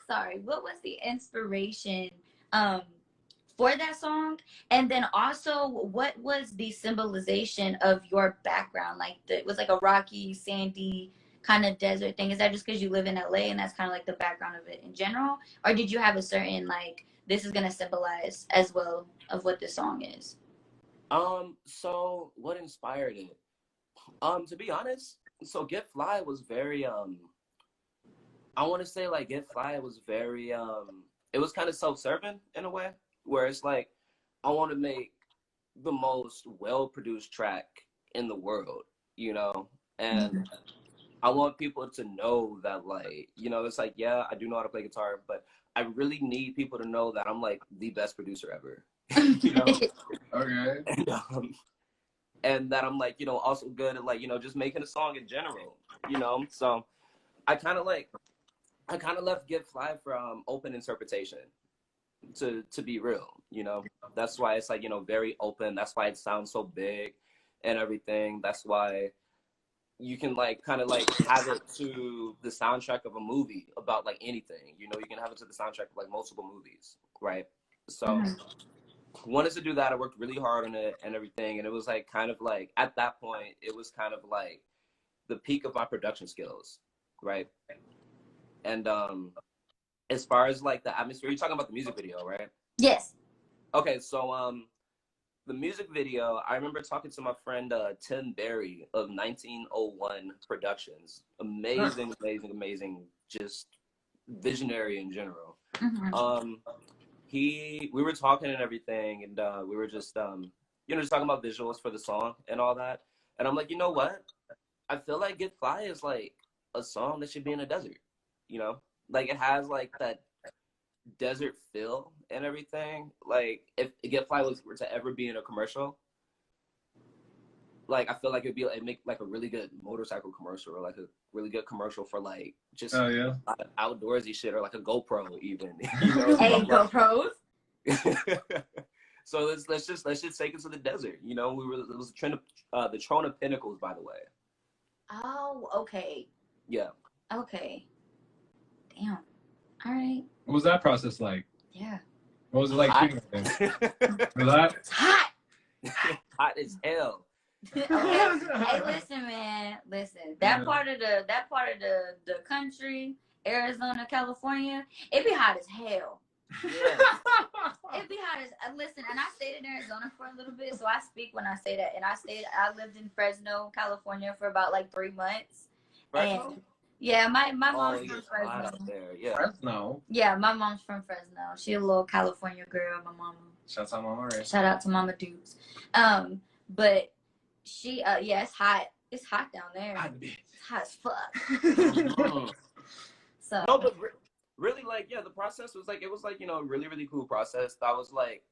S2: Sorry. What was the inspiration for that song? And then also, what was the symbolization of your background? Like, it was like a rocky, sandy kind of desert thing. Is that just because you live in LA and that's kind of like the background of it in general? Or did you have a certain, like, this is going to symbolize as well of what this song is?
S3: So what inspired it? To be honest, so Get Fly was very, I want to say like Get Fly was very, it was kind of self-serving in a way, where it's like, I want to make the most well-produced track in the world, you know, and I want people to know that, like, you know, it's like, yeah, I do know how to play guitar, but I really need people to know that I'm like the best producer ever, you know?
S1: Okay.
S3: And that I'm like, you know, also good at like, you know, just making a song in general, you know? So I kind of left Get Fly from open interpretation to be real, you know? That's why it's like, you know, very open. That's why it sounds so big and everything. That's why you can like kind of like have it to the soundtrack of a movie about like anything, you know? You can have it to the soundtrack of like multiple movies, right? So wanted to do that. I worked really hard on it and everything, and it was like kind of like at that point it was kind of like the peak of my production skills, right? And as far as like the atmosphere, you're talking about the music video, right?
S2: Yes.
S3: Okay, so the music video, I remember talking to my friend Tim Berry of 1901 Productions. Amazing, just visionary in general. We were talking and everything, and we were just you know, just talking about visuals for the song and all that. And I'm like, you know what? I feel like Get Fly is like a song that should be in a desert, you know? Like, it has like that desert feel and everything. Like, if Get Fly were to ever be in a commercial, like I feel like it make like a really good motorcycle commercial or like a really good commercial for like just outdoorsy shit or like a GoPro even. You know?
S2: Hey, GoPros.
S3: So let's just take it to the desert. You know, it was the Trona Pinnacles, by the way.
S2: Oh, okay.
S3: Yeah.
S2: Okay. Damn. All right.
S1: What was that process like?
S2: Yeah.
S1: What was it like shooting it?
S2: It's hot.
S3: Hot as hell.
S2: Okay. Hey, listen, man. Listen. That part of the country, Arizona, California, it be hot as hell.
S3: Yeah.
S2: It'd be hot as listen, and I stayed in Arizona for a little bit, so I speak when I say that. And I lived in Fresno, California for about like 3 months.
S3: Fresno?
S2: And yeah, my mom's from Fresno.
S3: There. Yeah.
S1: Fresno.
S2: Yeah, my mom's from Fresno. She a little California girl, my mama.
S1: Shout out Mama Ray.
S2: Shout out to Mama Dukes. But she yeah, it's hot. It's hot down there. It's hot as fuck. So
S3: no, but really, like, yeah, the process was like, it was like, you know, really, really cool process. I was like,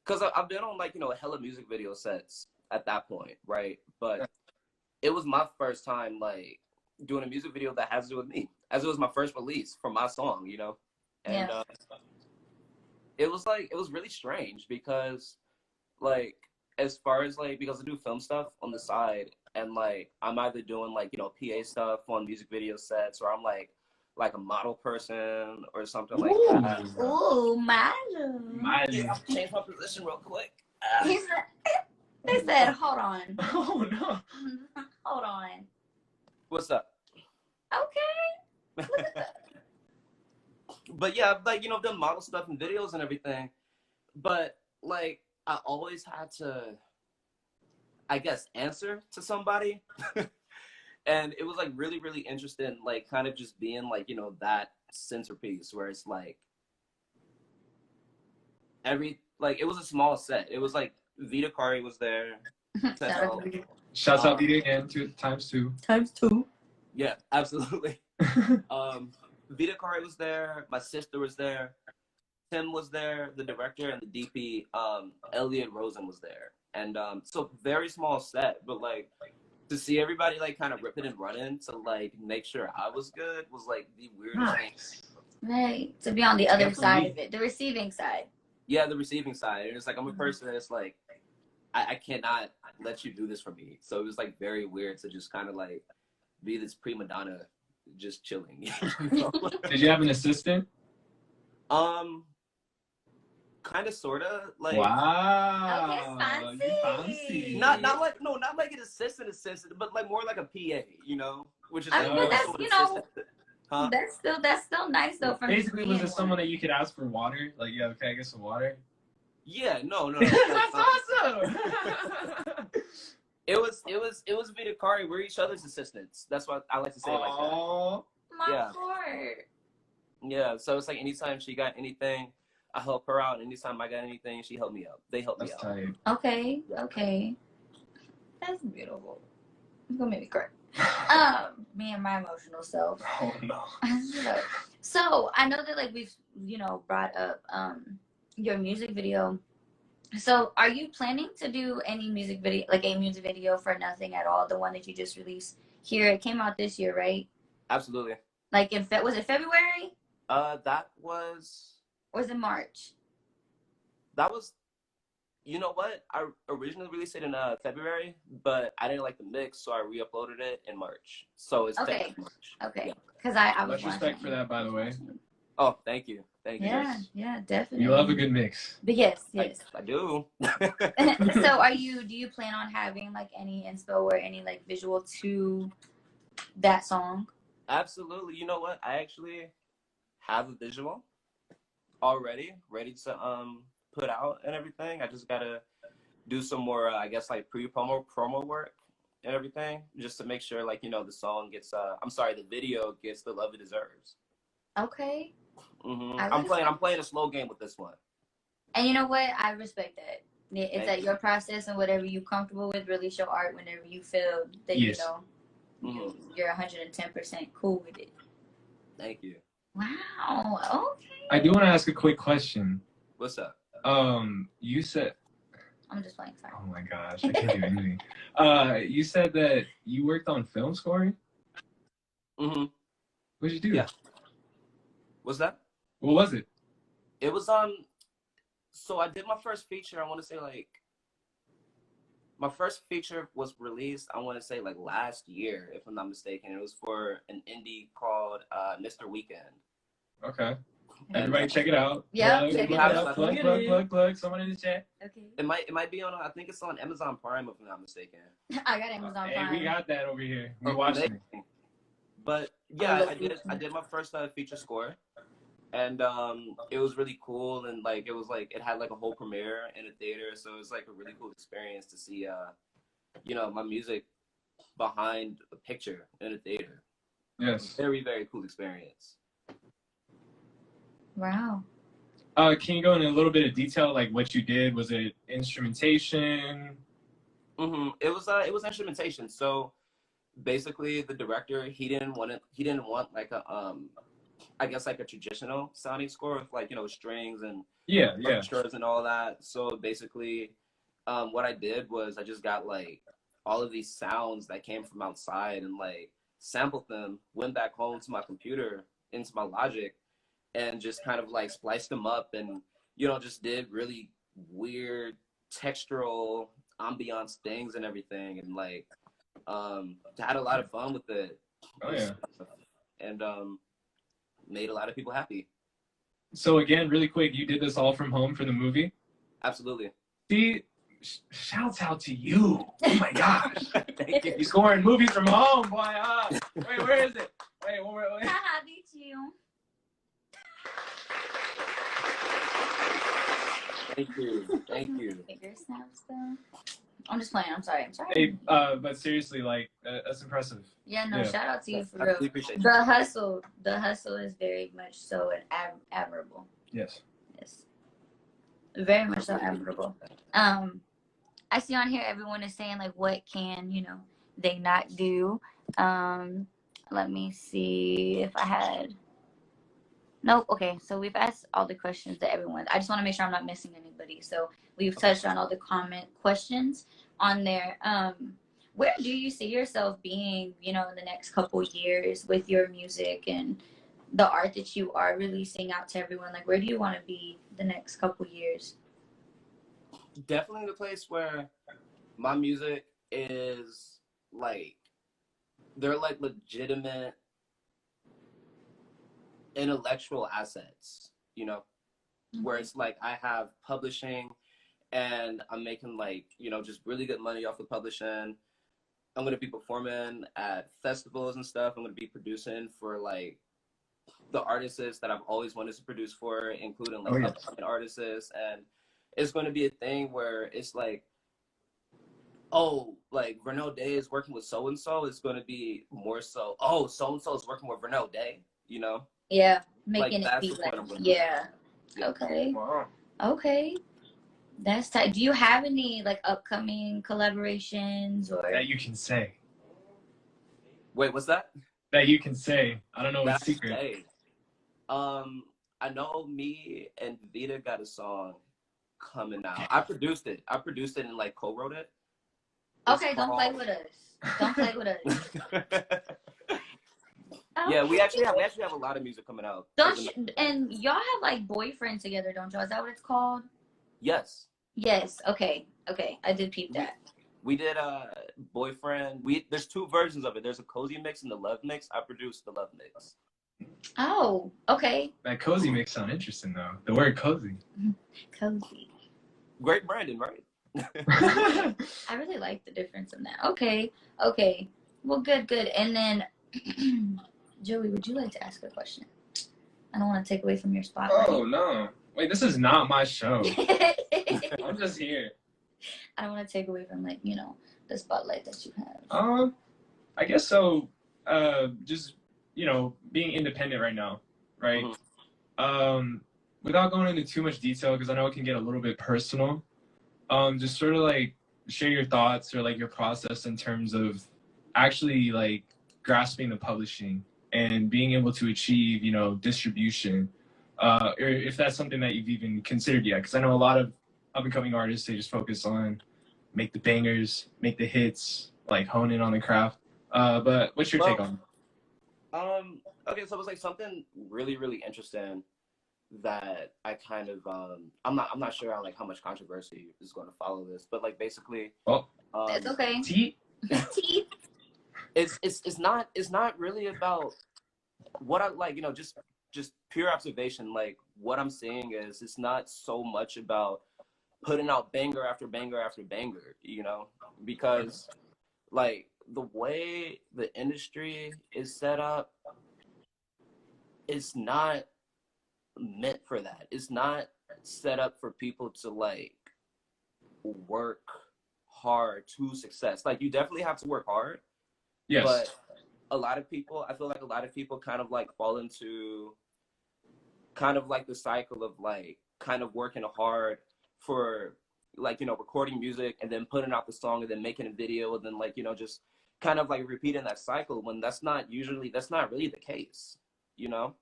S3: because I've been on like, you know, hella music video sets at that point, right? But it was my first time like doing a music video that has to do with me, as it was my first release for my song, you know? And it was like, it was really strange because like, as far as like, because I do film stuff on the side and like, I'm either doing like, you know, PA stuff on music video sets or I'm like a model person or something like that.
S2: Ooh, model.
S3: Yeah, I'll change my position real quick.
S2: They said, hold on.
S1: Oh no.
S2: Hold on.
S3: What's up?
S2: Okay. Look at that.
S3: But yeah, like, you know, I've done model stuff and videos and everything. But like, I always had to, I guess, answer to somebody. And it was like really, really interesting, like kind of just being like, you know, that centerpiece where it's like it was a small set. It was like Vita Kari was there.
S1: Shouts out Vita again, times two.
S2: Times two.
S3: Yeah, absolutely. Vita Kari was there. My sister was there. Tim was there, the director and the DP. Elliot Rosen was there. And so very small set, but like to see everybody like kind of ripping and running to like make sure I was good was like the weirdest thing.
S2: Right. To be on the other side of it, the receiving side.
S3: Yeah, the receiving side. And it's like I'm a person that's like I cannot let you do this for me. So it was like very weird to just kind of like be this prima donna just chilling. You know?
S1: Did you have an assistant?
S3: Kind of, sorta, like.
S1: Wow.
S2: Okay, fancy.
S3: Not like an assistant, but like more like a PA, you know, which is.
S2: I mean, but that's, you know,
S3: huh?
S2: That's still nice though. For
S1: basically, was it someone that you could ask for water? Like, yeah, okay, I get some water.
S3: Yeah, no.
S1: That's awesome.
S3: It was Vita Kari. We're each other's assistants. That's what I like to say it like that.
S2: My heart.
S3: Yeah, so it's like anytime she got anything, I help her out. Anytime I got anything, she helped me out. They helped me out.
S1: Tight.
S2: Okay. That's beautiful. It's gonna make me cry. Me and my emotional self.
S1: Oh no.
S2: So I know that like we've, you know, brought up your music video. So are you planning to do any music video, like a music video for Nothing at All, the one that you just released here? It came out this year, right?
S3: Absolutely.
S2: Like was it February?
S3: That was.
S2: Or was it March?
S3: That was, you know what? I originally released it in February, but I didn't like the mix, so I re-uploaded it in March. So it's
S2: okay.
S3: March.
S2: Okay. Because I was.
S1: Much respect for that, by the way.
S3: Oh, thank you.
S2: Yeah, definitely.
S1: You love a good mix.
S2: But yes.
S3: I do.
S2: So do you plan on having like any inspo or any like visual to that song?
S3: Absolutely. You know what? I actually have a visual already ready to put out and everything. I just gotta do some more I guess like promo work and everything just to make sure like, you know, the song gets the video gets the love it deserves.
S2: Okay.
S3: I'm playing a slow game with this one. And
S2: you know what? I respect that. It's at your process and whatever you're comfortable with. Release your art whenever you feel that you know you're 110% cool with it.
S3: Thank you.
S2: Wow. Okay.
S1: I do want to ask a quick question.
S3: What's up?
S1: You said
S2: I'm just playing. Sorry.
S1: Oh my gosh, I can't do anything. You said that you worked on film scoring?
S3: Mm-hmm.
S1: What'd you do?
S3: Yeah. What's that?
S1: What was it?
S3: It was so I did my first feature, I want to say like my first feature was released, I want to say like last year, if I'm not mistaken. It was for an indie called Mr. Weekend.
S1: Okay. Everybody check it out.
S2: Yeah, check it out.
S1: Plug. Someone in the chat.
S2: Okay.
S3: It might be on, I think it's on Amazon Prime, if I'm not mistaken.
S2: I got Amazon Prime.
S1: Hey, we got that over here. We're watching it.
S3: But yeah, I did my first feature score, and it was really cool, and like it had like a whole premiere in a theater, so it was like a really cool experience to see you know, my music behind a picture in a theater.
S1: Yes.
S3: Very, very cool experience.
S2: Wow.
S1: Can you go into a little bit of detail, like what you did? Was it instrumentation?
S3: Mm-hmm. It was instrumentation. So basically, the director he didn't want like a I guess like a traditional sounding score with like, you know, strings and orchestras and all that. So basically, what I did was I just got like all of these sounds that came from outside and like sampled them, went back home to my computer into my Logic, and just kind of like spliced them up, and you know, just did really weird textural ambiance things and everything, and like had a lot of fun with it.
S1: Oh yeah.
S3: And made a lot of people happy.
S1: So again, really quick, you did this all from home for the movie?
S3: Absolutely.
S1: See, shouts out to you. Oh my gosh.
S3: Thank you.
S1: You scoring movies from home, boy. Wait, where is it? Wait.
S2: Haha, beat you.
S3: Thank you.
S2: Finger snaps though. I'm just playing. I'm sorry.
S1: Hey, but seriously, like that's impressive.
S2: Yeah, no. Shout out to you for
S3: I
S2: real.
S3: really appreciate
S2: The hustle is very much so admirable.
S1: Yes.
S2: Very much so admirable. I see on here everyone is saying like, what can, you know, they not do? Let me see if I had. Nope. Okay, so we've asked all the questions to everyone. I just want to make sure I'm not missing anybody. So we've touched on all the comment questions on there. Where do you see yourself being, you know, in the next couple years with your music and the art that you are releasing out to everyone? Like, where do you want to be the next couple years?
S3: Definitely the place where my music is like, they're like legitimate intellectual assets, you know, where it's like I have publishing and I'm making like, you know, just really good money off of publishing. I'm going to be performing at festivals and stuff. I'm going to be producing for like the artists that I've always wanted to produce for, including like upcoming artists. And it's going to be a thing where it's like, oh, like Vernell Daye is working with so-and-so. It's going to be more so, oh, so-and-so is working with Vernell Daye, you know?
S2: Yeah, making
S3: like,
S2: it be like, yeah. Okay.
S1: Wow.
S2: Okay. That's tight. Do you have any like upcoming collaborations or
S1: that you can say?
S3: Wait, what's that?
S1: That you can say. I don't know what's secret.
S3: Say. I know me and Vita got a song coming out. I produced it and like co-wrote it.
S2: Okay, don't play with us. Don't play with us.
S3: Yeah, we actually have a lot of music coming out.
S2: Don't you, and y'all have like Boyfriend together, don't y'all? Is that what it's called?
S3: Yes.
S2: Yes. Okay. I did peep that.
S3: We did Boyfriend. There's two versions of it. There's a cozy mix and the love mix. I produced the love mix.
S2: Oh, okay.
S1: That cozy mix sound interesting though. The word cozy.
S2: Cozy.
S3: Great branding, right?
S2: I really like the difference in that. Okay. Well, good. And then, Joey, would you like to ask a question? I don't want to take away from your spotlight.
S1: Oh no! Wait, this is not my show. I'm just here.
S2: I don't want to take away from like, you know, the spotlight that you have.
S1: I guess so. Just, you know, being independent right now, right? Mm-hmm. Without going into too much detail, because I know it can get a little bit personal. Just sort of like share your thoughts or like your process in terms of actually like grasping the publishing and being able to achieve, you know, distribution, or if that's something that you've even considered yet. Because I know a lot of up and coming artists, they just focus on make the bangers, make the hits, like hone in on the craft. But what's your take on it?
S3: Okay, so it was like something really, really interesting that I kind of I'm not sure how like how much controversy is going to follow this, but like basically,
S2: it's okay.
S1: Teeth.
S3: It's not really about what I like, you know, just pure observation. Like what I'm seeing is it's not so much about putting out banger after banger after banger, you know, because like the way the industry is set up, it's not meant for that. It's not set up for people to like work hard to success. Like you definitely have to work hard.
S1: Yes.
S3: But a lot of people, I feel like a lot of people kind of like fall into kind of like the cycle of like kind of working hard for like, you know, recording music and then putting out the song and then making a video and then like, you know, just kind of like repeating that cycle when that's not really the case, you know?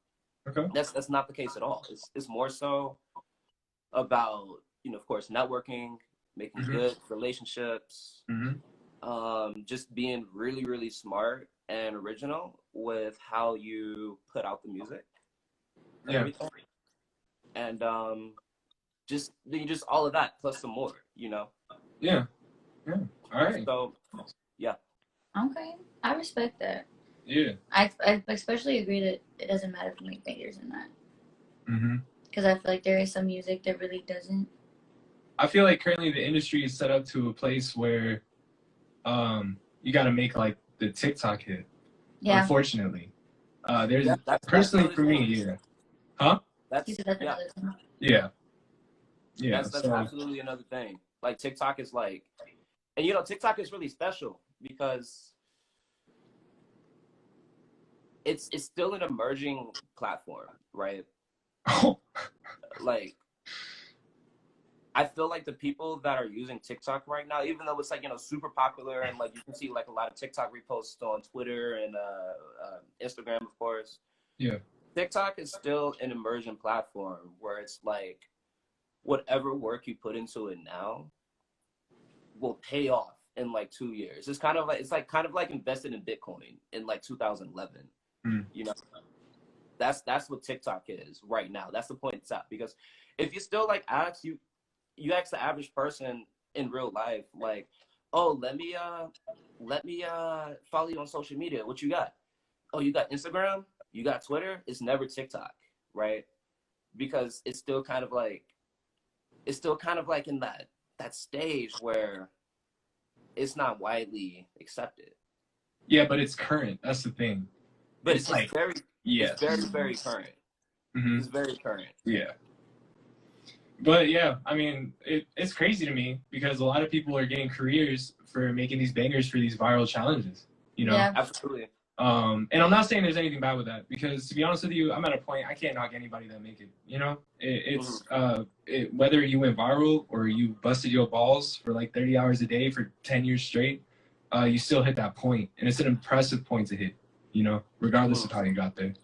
S1: Okay.
S3: That's not the case at all. It's more so about, you know, of course, networking, making good relationships, just being really, really smart and original with how you put out the music. Everything. And just all of that plus some more, you know.
S1: Yeah. All right.
S3: So yeah.
S2: Okay, I respect that.
S1: Yeah.
S2: I especially agree that it doesn't matter if you make bangers or not. Because I feel like there is some music that really doesn't.
S1: I feel like currently the industry is set up to a place where you got to make like the TikTok hit.
S2: Yeah.
S1: Unfortunately, there's personally for me, yeah. Huh?
S3: That's
S1: yeah.
S3: That's absolutely another thing. Like TikTok is like, and you know, TikTok is really special because it's still an emerging platform, right? Like, I feel like the people that are using TikTok right now, even though it's like, you know, super popular and like you can see like a lot of TikTok reposts on Twitter and Instagram, of course.
S1: Yeah.
S3: TikTok is still an emerging platform where it's like whatever work you put into it now will pay off in like 2 years. It's kind of like invested in Bitcoin in like 2011. You know, that's what TikTok is right now. That's the point it's at. Because if you still like ask you ask the average person in real life, like, oh, let me follow you on social media. What you got? Oh, you got Instagram? You got Twitter? It's never TikTok, right? Because it's still kind of like in that stage where it's not widely accepted.
S1: Yeah, but it's current. That's the thing.
S3: But it's like very
S1: current.
S3: It's very current.
S1: Yeah. But yeah, I mean, it's crazy to me because a lot of people are getting careers for making these bangers for these viral challenges, you know?
S3: Yeah. Absolutely.
S1: And I'm not saying there's anything bad with that because to be honest with you, I'm at a point I can't knock anybody that make it, you know? Whether you went viral or you busted your balls for like 30 hours a day for 10 years straight, you still hit that point. And it's an impressive point to hit, you know, regardless of how you got there.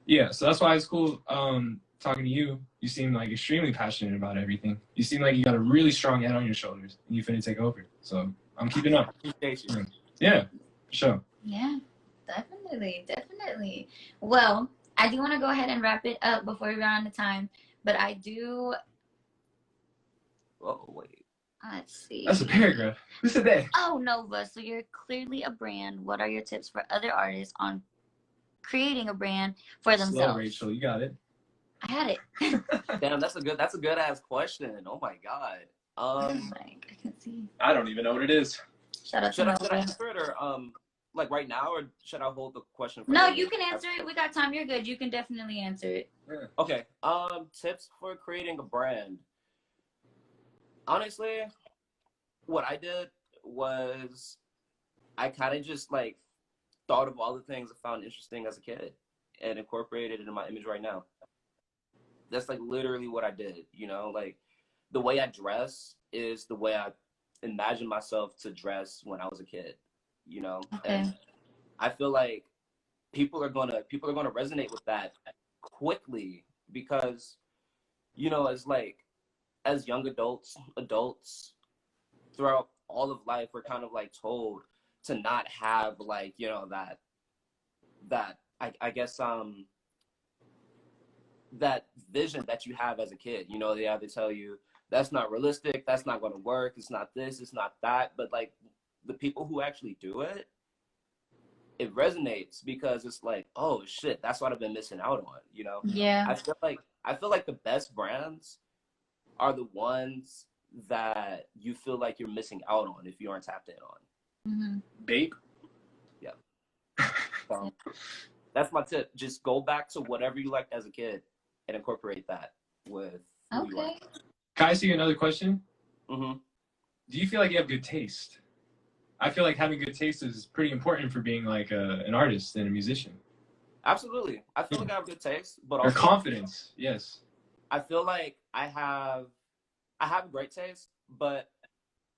S1: Yeah, so that's why it's cool talking to you. You seem like extremely passionate about everything. You seem like you got a really strong head on your shoulders and you finna take over. So I'm keeping up. Yeah, for sure.
S2: Yeah, definitely. Well, I do want to go ahead and wrap it up before we run out of time, but I do.
S3: Oh wait.
S2: Let's see.
S1: That's a paragraph. Who said that?
S2: Oh, Nova. So you're clearly a brand. What are your tips for other artists on creating a brand for themselves?
S1: Slow, Rachel. You got it.
S2: I had it.
S3: Damn, that's a good ass question. Oh my god.
S2: Like, I can see.
S1: I don't even know what it is.
S2: Shout out
S3: should
S2: to
S3: I answer it or like right now, or should I hold the question?
S2: No, you can answer it. We got time. You're good. You can definitely answer it.
S1: Yeah.
S3: Okay. Tips for creating a brand. Honestly, what I did was I kind of just like thought of all the things I found interesting as a kid and incorporated it in my image right now. That's like literally what I did, you know, like the way I dress is the way I imagined myself to dress when I was a kid, you know.
S2: Okay.
S3: And I feel like people are gonna resonate with that quickly because, you know, it's like as young adults throughout all of life, we're kind of like told to not have like, you know, that I guess that vision that you have as a kid. You know, they either tell you that's not realistic, that's not going to work, it's not this, it's not that. But like the people who actually do it, it resonates because it's like, oh shit, that's what I've been missing out on. You know?
S2: Yeah.
S3: I feel like the best brands are the ones that you feel like you're missing out on if you aren't tapped in on.
S2: Mm-hmm.
S1: Bape.
S3: Yeah. So that's my tip. Just go back to whatever you liked as a kid and incorporate that with who you are.
S2: Okay.
S1: Can I ask you another question?
S3: Mm-hmm.
S1: Do you feel like you have good taste? I feel like having good taste is pretty important for being like an artist and a musician.
S3: Absolutely. I feel like I have good taste, but also
S1: Or confidence, yes.
S3: I feel like I have great taste, but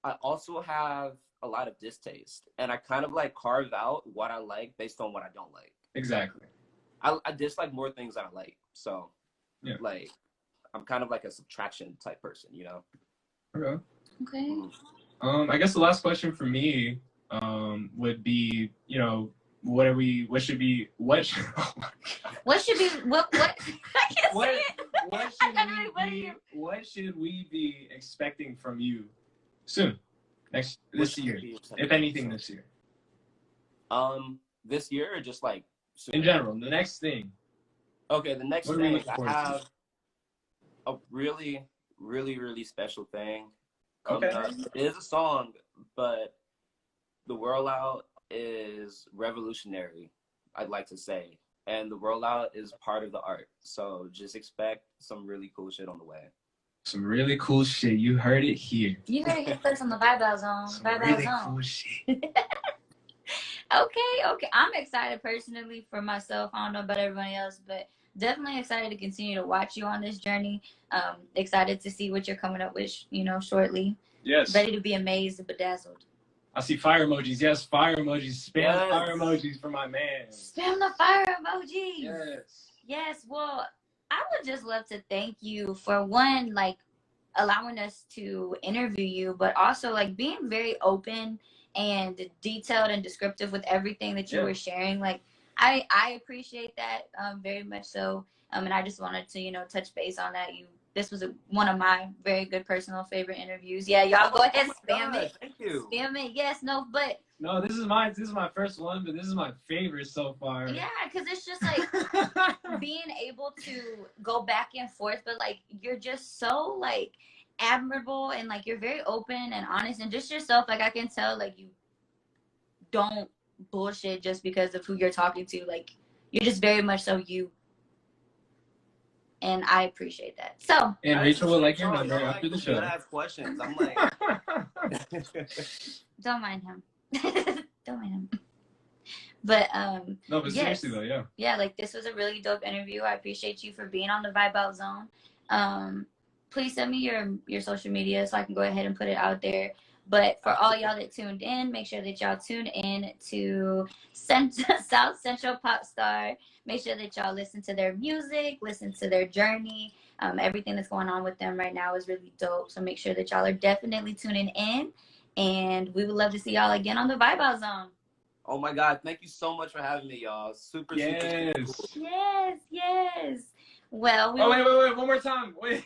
S3: I also have a lot of distaste. And I kind of like carve out what I like based on what I don't like.
S1: Exactly.
S3: I dislike more things than I like. So
S1: yeah,
S3: like I'm kind of like a subtraction type person, you know?
S1: Okay.
S2: Okay.
S3: Mm.
S1: I guess the last question for me would be, you know, what should be I can't say it. What should we be expecting from you soon? This year. If anything this year.
S3: This year or just like soon?
S1: In general, the next thing.
S3: Okay, the next
S1: What are we
S3: thing,
S1: looking
S3: I
S1: forward to?
S3: have a really, really, really special thing coming
S1: Okay.
S3: up. It is a song, but the rollout is revolutionary, I'd like to say. And the rollout is part of the art. So just expect some really cool shit on the way.
S1: Some really cool shit. You heard it here.
S2: You heard it here first on the Vibe Out Zone.
S1: Some
S2: Vibe
S1: really
S2: Out Zone.
S1: cool shit.
S2: Okay. I'm excited personally for myself. I don't know about everybody else, but definitely excited to continue to watch you on this journey. Excited to see what you're coming up with, you know, shortly.
S1: Yes.
S2: Ready to be amazed and bedazzled.
S1: I see fire emojis. Yes, fire emojis. Spam
S3: Yes.
S1: fire emojis for my man.
S2: Spam the fire emojis.
S1: Yes.
S2: Yes. Well, I would just love to thank you for one, like allowing us to interview you, but also like being very open and detailed and descriptive with everything that you were sharing. Like I appreciate that very much so. And I just wanted to, you know, touch base on that. This was one of my very good personal favorite interviews. Yeah, y'all go ahead and spam it.
S3: Thank you.
S2: Spam it. Yes, no, but
S1: No, this is my first one, but this is my favorite so far.
S2: yeah, because it's just like being able to go back and forth, but like you're just so like admirable and like you're very open and honest and just yourself. Like I can tell like you don't bullshit just because of who you're talking to. Like you're just very much so you. And I appreciate that. So.
S1: And Rachel will like your number after the show.
S3: Ask questions. I'm like.
S2: Don't mind him. Don't mind him. But
S1: no, but seriously though, yeah.
S2: Yeah, like this was a really dope interview. I appreciate you for being on the Vibe Out Zone. Please send me your social media so I can go ahead and put it out there. But for all y'all that tuned in, make sure that y'all tune in to South Central Pop Star. Make sure that y'all listen to their music, listen to their journey. Everything that's going on with them right now is really dope. So make sure that y'all are definitely tuning in. And we would love to see y'all again on the Vibe Out Zone.
S3: Oh my God, thank you so much for having me, y'all. Super cool.
S2: Yes. Well,
S1: wait, one more time. Wait.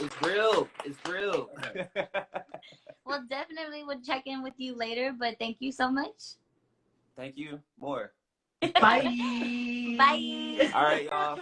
S3: It's real.
S2: Well, definitely we'll check in with you later, but thank you so much.
S3: Thank you. More.
S1: Bye.
S2: Bye.
S3: All right, y'all.